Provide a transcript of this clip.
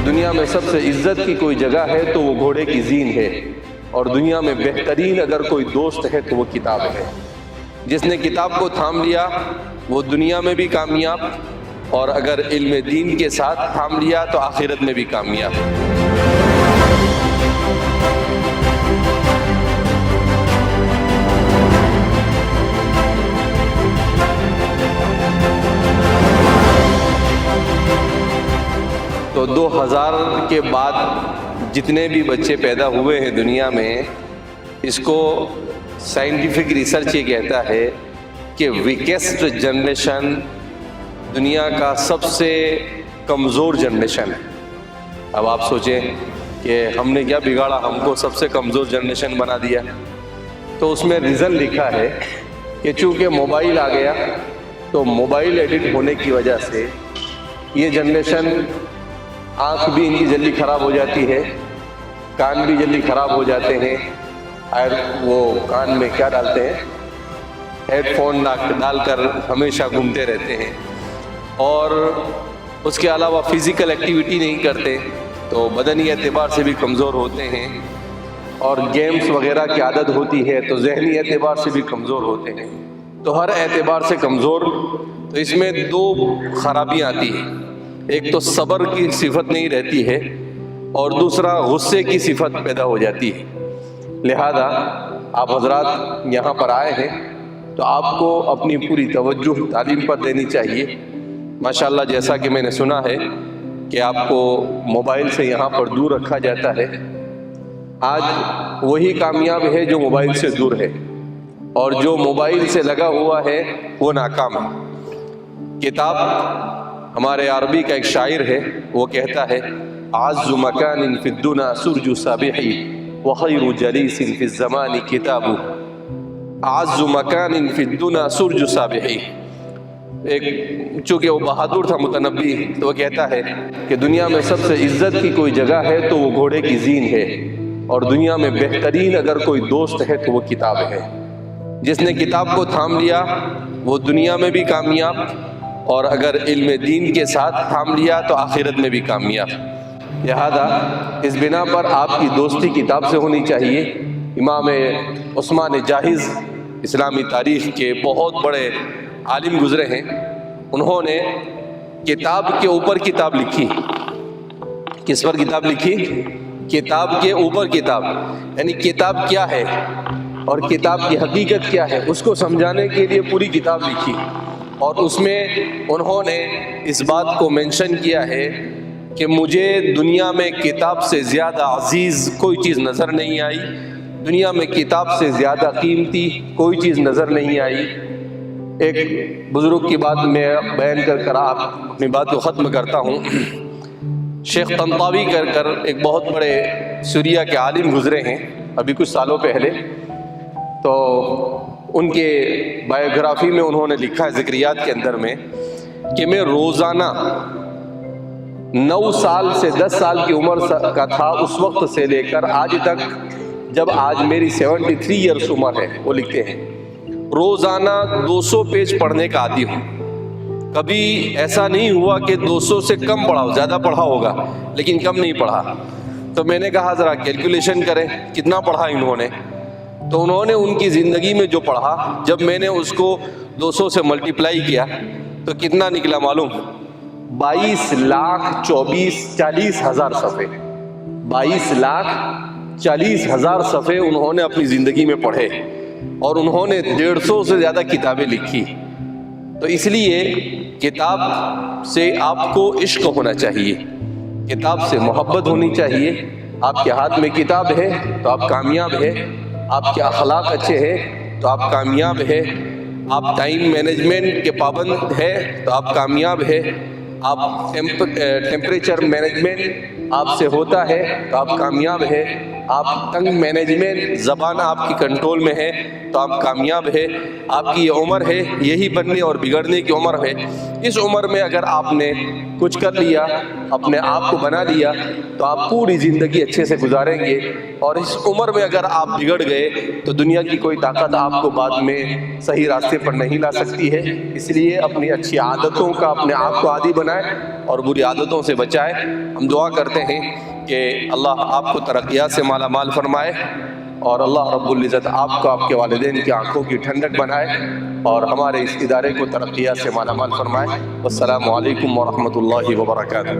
دنیا میں سب سے عزت کی کوئی جگہ ہے تو وہ گھوڑے کی زین ہے، اور دنیا میں بہترین اگر کوئی دوست ہے تو وہ کتاب ہے۔ جس نے کتاب کو تھام لیا وہ دنیا میں بھی کامیاب، اور اگر علم دین کے ساتھ تھام لیا تو آخرت میں بھی کامیاب۔ تو 2000 کے بعد جتنے بھی بچے پیدا ہوئے ہیں دنیا میں، اس کو سائنٹیفک ریسرچ یہ کہتا ہے کہ ویکسٹ جنریشن دنیا کا سب سے کمزور جنریشن ہے۔ اب آپ سوچیں کہ ہم نے کیا بگاڑا، ہم کو سب سے کمزور جنریشن بنا دیا؟ تو اس میں ریزن لکھا ہے کہ چونکہ موبائل آ گیا تو موبائل ایڈکٹ ہونے کی وجہ سے یہ جنریشن آنکھ بھی ان کی جلدی خراب ہو جاتی ہے، کان بھی جلدی خراب ہو جاتے ہیں، اور وہ کان میں کیا ڈالتے ہیں، ہیڈ فون ڈال کر ہمیشہ گھومتے رہتے ہیں، اور اس کے علاوہ فزیکل ایکٹیویٹی نہیں کرتے تو بدنی اعتبار سے بھی کمزور ہوتے ہیں، اور گیمز وغیرہ کی عادت ہوتی ہے تو ذہنی اعتبار سے بھی کمزور ہوتے ہیں۔ تو ہر اعتبار سے کمزور، تو اس میں دو خرابیاں آتی ہیں، ایک تو صبر کی صفت نہیں رہتی ہے، اور دوسرا غصے کی صفت پیدا ہو جاتی ہے۔ لہذا آپ حضرات یہاں پر آئے ہیں تو آپ کو اپنی پوری توجہ تعلیم پر دینی چاہیے۔ ماشاءاللہ جیسا کہ میں نے سنا ہے کہ آپ کو موبائل سے یہاں پر دور رکھا جاتا ہے، آج وہی کامیاب ہے جو موبائل سے دور ہے، اور جو موبائل سے لگا ہوا ہے وہ ناکام ہے۔ کتاب، ہمارے عربی کا ایک شاعر ہے، وہ کہتا ہے اعز مکان فی الدنا سرج سابحی وخیر جلیس فی الزمان کتاب۔ اعز مکان فی الدنا سرج سابحی، ایک چونکہ وہ بہادر تھا متنبی، تو وہ کہتا ہے کہ دنیا میں سب سے عزت کی کوئی جگہ ہے تو وہ گھوڑے کی زین ہے، اور دنیا میں بہترین اگر کوئی دوست ہے تو وہ کتاب ہے۔ جس نے کتاب کو تھام لیا وہ دنیا میں بھی کامیاب، اور اگر علم دین کے ساتھ تھام لیا تو آخرت میں بھی کامیاب۔ لہذا اس بنا پر آپ کی دوستی کتاب سے ہونی چاہیے۔ امام عثمان جاہز اسلامی تاریخ کے بہت بڑے عالم گزرے ہیں، انہوں نے کتاب کے اوپر کتاب لکھی۔ کس پر کتاب لکھی؟ کتاب کے اوپر کتاب، یعنی کتاب کیا ہے اور کتاب کی حقیقت کیا ہے اس کو سمجھانے کے لیے پوری کتاب لکھی، اور اس میں انہوں نے اس بات کو مینشن کیا ہے کہ مجھے دنیا میں کتاب سے زیادہ عزیز کوئی چیز نظر نہیں آئی، دنیا میں کتاب سے زیادہ قیمتی کوئی چیز نظر نہیں آئی۔ ایک بزرگ کی بات میں بیان کر آپ اپنی بات کو ختم کرتا ہوں۔ شیخ طنطاوی کر ایک بہت بڑے سوریہ کے عالم گزرے ہیں ابھی کچھ سالوں پہلے، تو ان کے بایوگرافی میں انہوں نے لکھا ہے ذکریات کے اندر میں کہ میں روزانہ 9 سال سے 10 سال کی عمر کا تھا اس وقت سے لے کر آج تک، جب آج میری 73 ایئرس عمر ہے، وہ لکھتے ہیں روزانہ 200 پیج پڑھنے کا عادی ہوں۔ کبھی ایسا نہیں ہوا کہ 200 سے کم پڑھا ہو، زیادہ پڑھا ہوگا لیکن کم نہیں پڑھا۔ تو میں نے کہا ذرا کیلکولیشن کریں کتنا پڑھا انہوں نے، تو انہوں نے ان کی زندگی میں جو پڑھا جب میں نے اس کو 200 سے ملٹیپلائی کیا تو کتنا نکلا معلوم؟ 22,40,000 صفحے۔ 22,40,000 صفحے انہوں نے اپنی زندگی میں پڑھے، اور انہوں نے 150 سے زیادہ کتابیں لکھی۔ تو اس لیے کتاب سے آپ کو عشق ہونا چاہیے، کتاب سے محبت ہونی چاہیے۔ آپ کے ہاتھ میں کتاب ہے تو آپ کامیاب ہے، آپ کے اخلاق اچھے ہیں تو آپ کامیاب ہے، آپ ٹائم مینجمنٹ کے پابند ہے تو آپ کامیاب ہے، آپ ٹیمپریچر مینجمنٹ آپ سے ہوتا ہے تو آپ کامیاب ہے، آپ ٹنگ مینجمنٹ، زبان آپ کی کنٹرول میں ہے تو آپ کامیاب ہے۔ آپ کی یہ عمر ہے، یہی بننے اور بگڑنے کی عمر ہے۔ اس عمر میں اگر آپ نے کچھ کر لیا، اپنے آپ کو بنا لیا، تو آپ پوری زندگی اچھے سے گزاریں گے۔ اور اس عمر میں اگر آپ بگڑ گئے تو دنیا کی کوئی طاقت آپ کو بعد میں صحیح راستے پر نہیں لا سکتی ہے۔ اس لیے اپنی اچھی عادتوں کا اپنے آپ کو عادی بنائیں اور بری عادتوں سے بچائیں۔ ہم دعا کرتے ہیں کہ اللہ آپ کو ترقیات سے مالا مال فرمائے، اور اللہ رب العزت آپ کو آپ کے والدین کی آنکھوں کی ٹھنڈک بنائے، اور ہمارے اس ادارے کو ترقیات سے مالا مال فرمائے۔ والسلام علیکم ورحمۃ اللہ وبرکاتہ۔